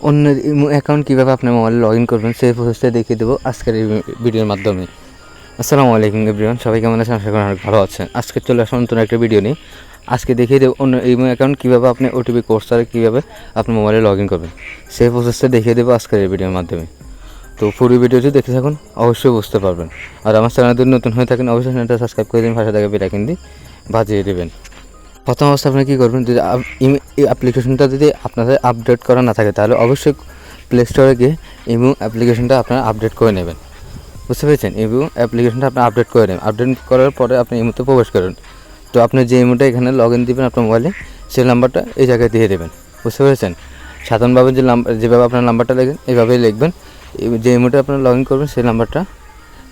অন্য imo account কীভাবে আপনার মোবাইলে লগ ইন করবেন সেই প্রসেসটা দেখিয়ে দেবো আজকের এই ভিডিওর মাধ্যমে। আসসালামু আলাইকুম এভরিওয়ান, সবাই কেমন আছেন? আশা করি অনেক ভালো আছেন। আজকে চলে আসলাম নতুন একটা ভিডিও নিয়ে। আজকে দেখিয়ে দেবো অন্য ইমো অ্যাকাউন্ট কীভাবে আপনি ওটিপি কোড ছাড়া কীভাবে আপনার মোবাইলে লগ ইন করবেন সেই প্রসেসটা দেখিয়ে দেবো আজকের এই ভিডিওর মাধ্যমে। তো পুরো ভিডিওটি দেখতে থাকুন, অবশ্যই বুঝতে পারবেন। আর আমার চ্যানেল যদি নতুন হয়ে থাকেন অবশ্যই চ্যানেলটা সাবস্ক্রাইব করে দিন, পাশে থাকা বেল আইকন দিয়ে বাজিয়ে দেবেন। প্রথম অবস্থা আপনি কী করবেন, যদি এই অ্যাপ্লিকেশনটা যদি আপনাদের আপডেট করা না থাকে তাহলে অবশ্যই প্লে স্টোরে গিয়ে ইমো অ্যাপ্লিকেশনটা আপনারা আপডেট করে নেবেন। বুঝতে পেরেছেন? ইমো অ্যাপ্লিকেশনটা আপনি আপডেট করে নেবেন। আপডেট করার পরে আপনি ইমোতে প্রবেশ করেন। তো আপনি যে ইমোটা এখানে লগ ইন দেবেন আপনার মোবাইলে, সেই নাম্বারটা এই জায়গায় দিয়ে দেবেন। বুঝতে পেরেছেন? সাধারণভাবে যেভাবে আপনার নাম্বারটা লিখবেন এইভাবেই লিখবেন। যে ইমোটা আপনারা লগ ইন করবেন সেই নাম্বারটা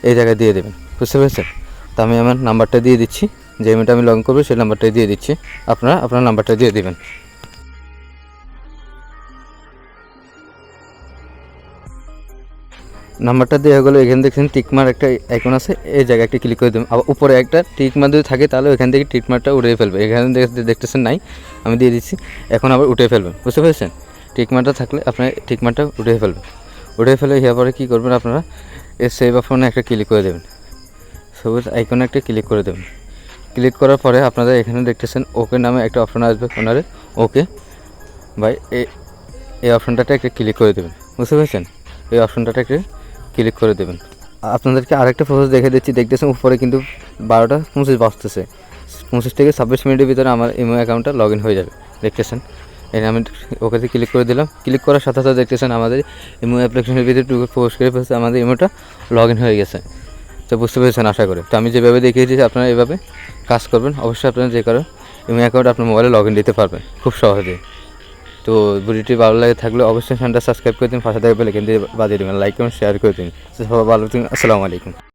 এই জায়গায় দিয়ে দেবেন। বুঝতে পেরেছেন? তো আমি আমার নাম্বারটা দিয়ে দিচ্ছি, যে ইমেলটা আমি লগ ইন করবো সেই নাম্বারটাই দিয়ে দিচ্ছি। আপনারা আপনার নাম্বারটা দিয়ে দেবেন। নাম্বারটা দেওয়া গেলো, এখানে দেখছেন টিকমার একটা আইকন আছে, এই জায়গায় একটা ক্লিক করে দেবেন। আবার উপরে একটা টিকমার যদি থাকে তাহলে ওইখান থেকে টিকমারটা উঠে ফেলবে। এখানে দেখতেছেন নাই, আমি দিয়ে দিচ্ছি, এখন আবার উঠে ফেলবেন। বুঝতে পেরেছেন? টিকমারটা থাকলে আপনার টিকমারটা উঠে ফেলবেন। উঠে ফেলে হওয়ার পরে কী করবেন, আপনারা এই সেভ অপশনে একটা ক্লিক করে দেবেন, সবুজ আইকনে একটা ক্লিক করে দেবেন। ক্লিক করার পরে আপনারা এখানে দেখতেছেন ওকে নামে একটা অপশন আসবে কোনারে, ওকে ভাই এই অপশনটাতে একটা ক্লিক করে দেবেন। বুঝতে পেরেছেন? এই অপশনটাতে একটা ক্লিক করে দেবেন। আপনাদেরকে আরেকটা প্রসেস দেখে দিচ্ছি, দেখতেছেন উপরে কিন্তু 12টা 25 বাজতেছে। 25 থেকে 26 মিনিটের ভিতরে আমার ইমো অ্যাকাউন্টটা লগ ইন হয়ে যাবে। দেখতেছেন এখানে আমি ওকেতে ক্লিক করে দিলাম। ক্লিক করার সাথে সাথে দেখতেছেন আমাদের ইমো অ্যাপ্লিকেশনের ভিতরে প্রবেশ করে ফেলছে, আমাদের ইমোটা লগ ইন হয়ে গেছে। তো বুঝতে পেরেছেন আশা করি। তো আমি যেভাবে দেখিয়েছি আপনারা এভাবে কাজ করবেন, অবশ্যই আপনারা যে কারো ইমো অ্যাকাউন্ট আপনার মোবাইলে লগ ইন দিতে পারবেন খুব সহজেই। তো ভিডিওটি ভালো লাগে থাকলে অবশ্যই চ্যানেলটা সাবস্ক্রাইব করে দিন, পাশে থাকা বেল আইকন দিয়ে বাজিয়ে দেবেন, লাইক এবং শেয়ার করে দিন। সবাই ভালো থাকুন, আসসালামু আলাইকুম।